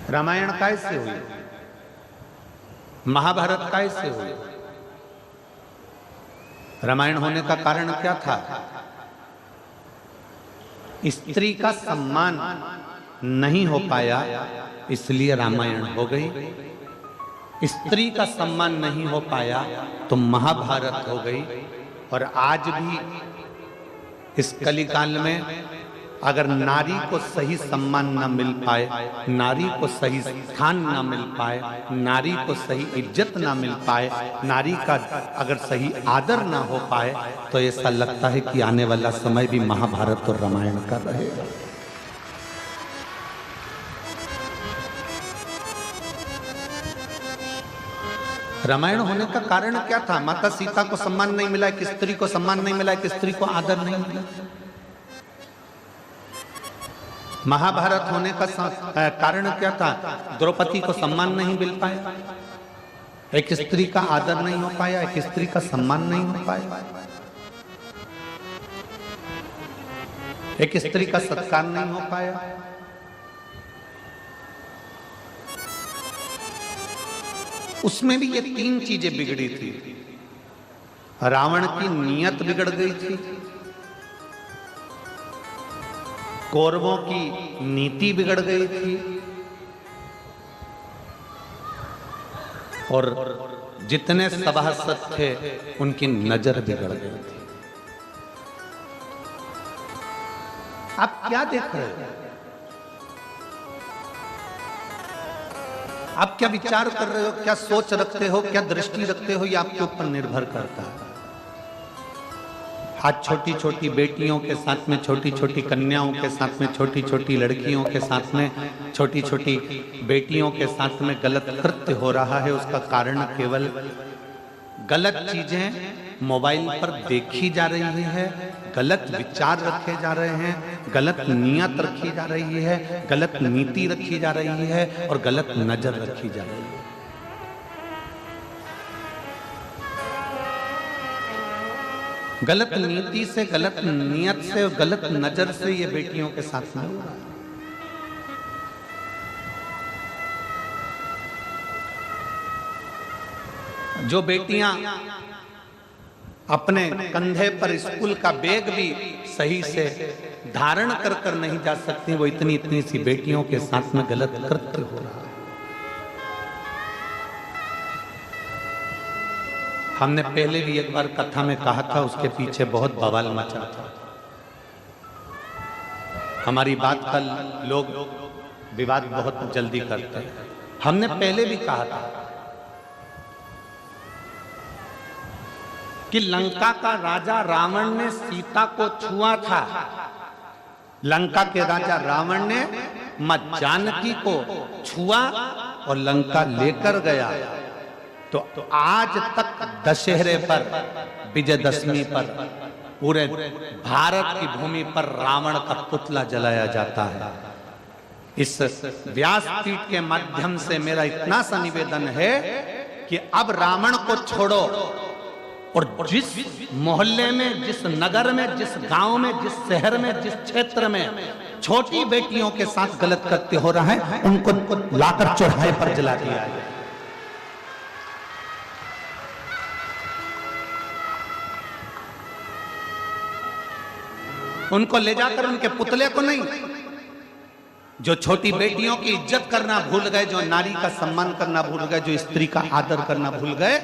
रामायण कैसे हुई, महाभारत कैसे हुई? रामायण होने का कारण क्या था? स्त्री का सम्मान नहीं हो पाया, इसलिए रामायण हो गई। स्त्री का सम्मान नहीं हो पाया तो महाभारत हो गई। और आज भी इस कलिकाल में अगर नारी को सही सम्मान न मिल पाए, नारी को सही स्थान न मिल पाए, नारी को सही इज्जत न मिल पाए, नारी का अगर सही आदर न हो पाए, तो ऐसा लगता है कि आने वाला समय भी महाभारत और रामायण का रहेगा। रामायण होने का कारण क्या था? माता सीता को सम्मान नहीं मिला, एक स्त्री को सम्मान नहीं मिला, एक स्त्री को आदर नहीं मिला। महाभारत होने का कारण क्या था? द्रौपदी को सम्मान नहीं मिल पाया, एक स्त्री का आदर नहीं हो पाया, एक स्त्री का सम्मान नहीं हो पाया, एक स्त्री का सत्कार नहीं हो पाया। उसमें भी ये तीन चीजें बिगड़ी थी। रावण की नीयत बिगड़ गई थी, कौरवों की नीति बिगड़ गई थी, और जितने सभासद थे उनकी नजर बिगड़ गई थी। आप क्या देख रहे हो? आप क्या विचार कर रहे हो, क्या सोच रखते हो, क्या दृष्टि रखते हो, ये आपके ऊपर निर्भर करता है। आज छोटी छोटी बेटियों के साथ में, छोटी छोटी कन्याओं के साथ में, छोटी छोटी लड़कियों के साथ में, छोटी छोटी बेटियों के साथ में गलत कृत्य हो रहा है। उसका कारण केवल गलत चीजें मोबाइल पर देखी जा रही है, गलत विचार रखे जा रहे हैं, गलत नियत रखी जा रही है, गलत नीति रखी जा रही है, और गलत नजर रखी जा रही है। गलत नीति से, गलत नियत से, गलत नजर से ये बेटियों के साथ में हो रहा है। जो बेटियां अपने कंधे पर स्कूल का बैग भी सही से धारण कर कर नहीं जा सकती, वो इतनी इतनी सी बेटियों के साथ में गलत कृत्य हो रहा है। हमने पहले भी एक बार कथा में कहा था, उसके पीछे बहुत बवाल मचा था। हमारी बात का लोग विवाद बहुत जल्दी करते हैं। हमने पहले भी कहा था कि लंका का राजा रावण ने सीता को छुआ था। लंका के राजा रावण ने मां जानकी को छुआ और लंका लेकर गया। तो आज तक दशहरे पर, विजयदशमी पर पूरे भारत की भूमि पर रावण का पुतला जलाया जाता है। इस व्यासपीठ के माध्यम से मेरा इतना सा निवेदन है कि अब रावण को छोड़ो, और जिस मोहल्ले में, जिस नगर में, जिस गांव में, जिस शहर में, जिस क्षेत्र में छोटी बेटियों के साथ गलत कृत्य हो रहा है, उनको लाकर चौराहे पर जला दिया है। उनको ले जाकर उनके पुतले को नहीं, जो छोटी बेटियों की इज्जत करना भूल गए, जो नारी का सम्मान करना भूल गए, जो स्त्री का आदर करना भूल गए,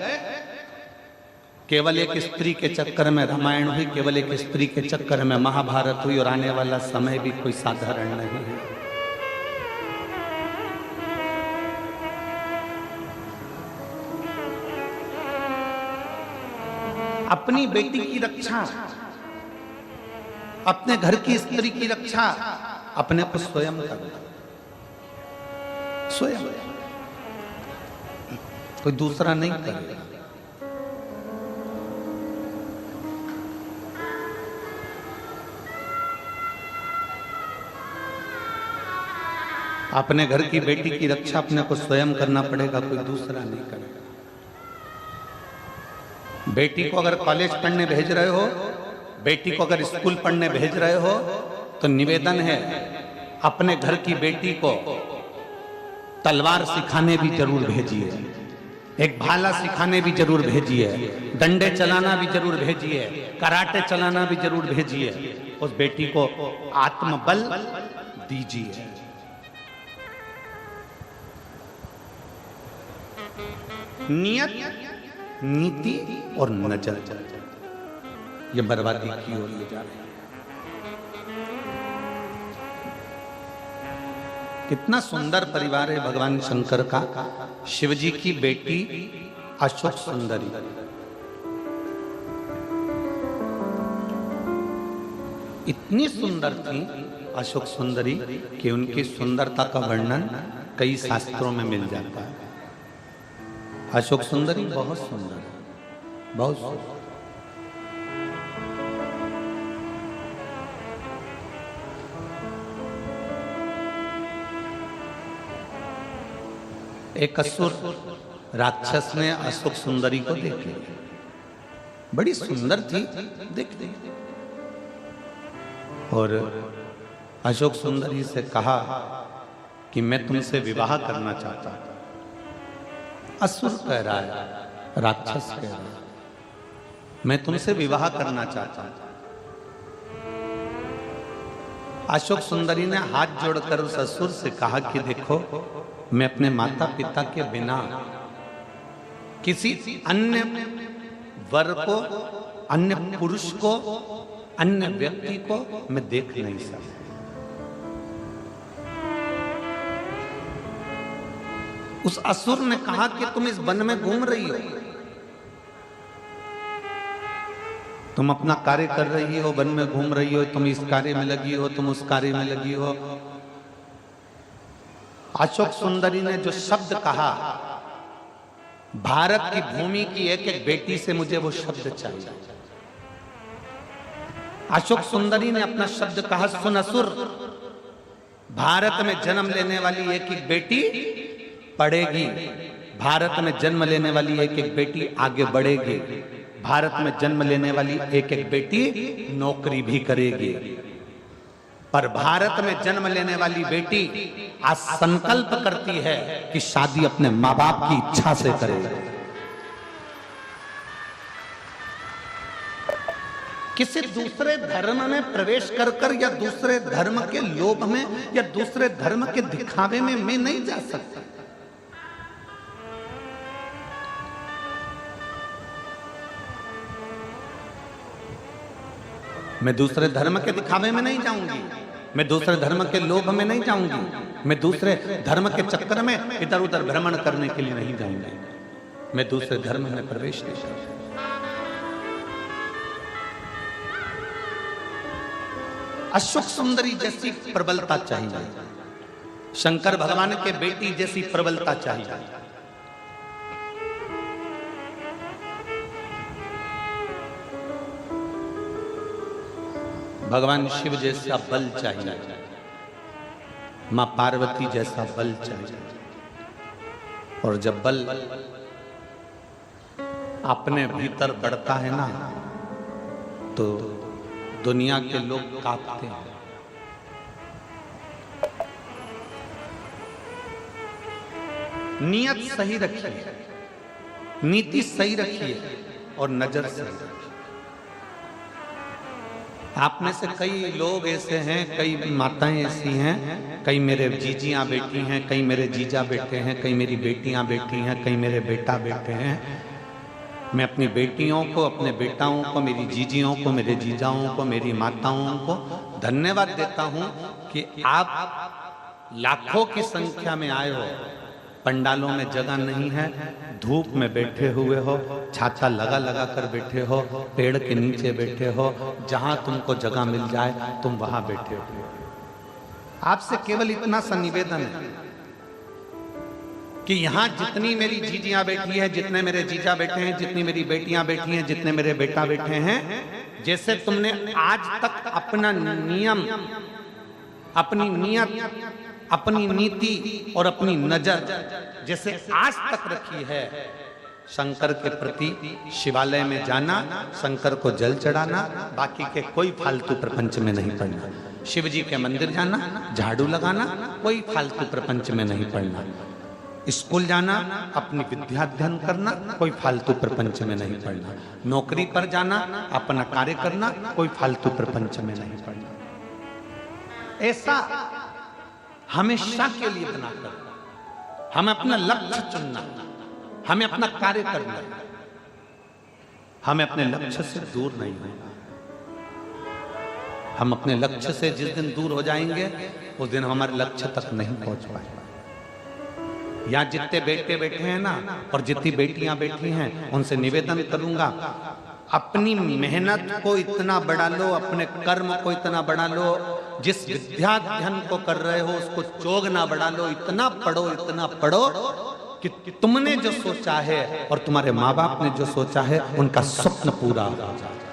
केवल एक स्त्री के चक्कर में रामायण हुई, केवल एक स्त्री के चक्कर में महाभारत हुई, और आने वाला समय भी कोई साधारण नहीं है। अपनी बेटी की रक्षा, अपने घर की स्त्री की रक्षा अपने को स्वयं करना, स्वयं, कोई दूसरा नहीं करेगा। अपने घर की बेटी की रक्षा अपने को स्वयं करना पड़ेगा, कोई दूसरा नहीं करेगा। बेटी को अगर कॉलेज पढ़ने भेज रहे हो, बेटी को अगर स्कूल पढ़ने भेज रहे हो, तो निवेदन है अपने घर की बेटी को तलवार सिखाने भी जरूर भेजिए, एक भाला सिखाने भी जरूर भेजिए, डंडे चलाना भी जरूर भेजिए, कराटे चलाना भी जरूर भेजिए। उस बेटी को आत्मबल दीजिए। नियत, नीति और नजर, ये बर्बादी की ओर ले जा रहे हैं। कितना सुंदर परिवार है भगवान शंकर का। शिवजी की बेटी अशोक सुंदरी, इतनी सुंदर थी अशोक सुंदरी कि उनकी सुंदरता का वर्णन कई शास्त्रों में मिल जाता है। अशोक सुंदरी बहुत सुंदर है, बहुत सुंदर। एक असुर राक्षस ने अशोक सुंदरी को देख लिया, बड़ी सुंदर थी, देख ली और अशोक सुंदरी से कहा कि मैं तुमसे विवाह करना चाहता हूं। असुर कह रहा है, राक्षस कह रहा है, मैं तुमसे विवाह करना चाहता हूं। अशोक सुंदरी ने हाथ जोड़कर उस असुर से कहा कि देखो, मैं अपने माता पिता के बिना किसी अन्य वर को, अन्य पुरुष को, अन्य व्यक्ति को मैं देख नहीं सकता। उस असुर ने कहा कि तुम इस वन में घूम रही हो, तुम अपना कार्य कर रही हो, वन में घूम रही हो, तुम इस कार्य में लगी हो, तुम उस कार्य में लगी हो। अशोक सुंदरी ने जो शब्द कहा, भारत की भूमि की एक एक बेटी से मुझे वो शब्द चाहिए। अशोक सुंदरी ने अपना शब्द कहा, सुन असुर, भारत में जन्म लेने वाली एक एक बेटी पढ़ेगी, भारत में जन्म लेने वाली एक एक बेटी आगे बढ़ेगी, भारत में जन्म लेने वाली एक एक बेटी नौकरी भी करेगी, पर भारत में जन्म लेने वाली बेटी आज संकल्प करती है कि शादी अपने माँ बाप की इच्छा से करेगी। किसी दूसरे धर्म में प्रवेश कर कर या दूसरे धर्म के लोभ में या दूसरे धर्म के दिखावे में मैं नहीं जा सकता। मैं दूसरे धर्म के दिखावे में नहीं जाऊंगी, मैं दूसरे धर्म के लोभ में नहीं जाऊंगी, मैं दूसरे धर्म के चक्कर में इधर उधर भ्रमण करने के लिए नहीं जाऊंगी, मैं दूसरे धर्म में प्रवेश नहीं करूंगी। अशोक सुंदरी जैसी प्रबलता चाहिए, शंकर भगवान के बेटी जैसी प्रबलता चाहिए। भगवान शिव जैसा बल चाहिए, मां पार्वती जैसा बल चाहिए। और जब बल अपने भीतर बढ़ता है ना, तो दुनिया के लोग कांपते हैं। नियत सही रखिए, नीति सही रखिए और नजर सही रखिए। आप में से कई लोग ऐसे हैं, कई माताएं ऐसी हैं, कई मेरे जीजियां बेटी हैं, कई मेरे जीजा बेटे हैं, कई मेरी बेटियां बेटी हैं, कई मेरे बेटा बेटे हैं। मैं अपनी बेटियों को, अपने बेटाओं को, मेरी जीजियों को, मेरे जीजाओं को, मेरी माताओं को धन्यवाद देता हूं कि आप लाखों की संख्या में आए हो। पंडालों में जगह नहीं है, धूप में बैठे हुए हो, छाछा लगा लगा कर बैठे हो, पेड़ के नीचे बैठे हो, जहां तुमको जगह मिल जाए तुम वहां बैठे हो। आपसे केवल इतना सा निवेदन है कि यहां जितनी मेरी जीजियां बैठी हैं, जितने मेरे जीजा बैठे हैं, जितनी मेरी बेटियां बैठी हैं, जितने मेरे बेटा बैठे हैं, जैसे तुमने आज तक अपना नियम, अपनी नियत, अपनी नीति और अपनी नजर जैसे आज तक रखी है, शंकर के प्रति शिवालय में जाना, शंकर को जल चढ़ाना, बाकी के कोई फालतू प्रपंच में नहीं पड़ना। शिव जी के मंदिर जाना, झाड़ू लगाना, कोई फालतू प्रपंच में नहीं पड़ना। स्कूल जाना, अपनी विद्या अध्ययन करना, कोई फालतू प्रपंच में नहीं पड़ना। नौकरी पर जाना, अपना कार्य करना, कोई फालतू प्रपंच में नहीं पड़ना। ऐसा हमेशा के लिए बनाकर हमें अपना लक्ष्य चुनना, हमें अपना कार्य करना, हमें अपने लक्ष्य से दूर नहीं होना। हम अपने लक्ष्य से जिस दिन दूर हो जाएंगे उस दिन हमारे लक्ष्य तक नहीं पहुंच पाएंगे। यहाँ जितने बेटे बैठे हैं ना और जितनी बेटियां बैठी हैं, उनसे निवेदन करूंगा, अपनी मेहनत को इतना बढ़ा लो, अपने कर्म को इतना बढ़ा लो, जिस विद्याध्ययन को कर रहे हो उसको चोग ना बढ़ा लो, इतना पढ़ो कि तुमने जो सोचा है और तुम्हारे माँ बाप ने जो सोचा है उनका स्वप्न पूरा हो जाए।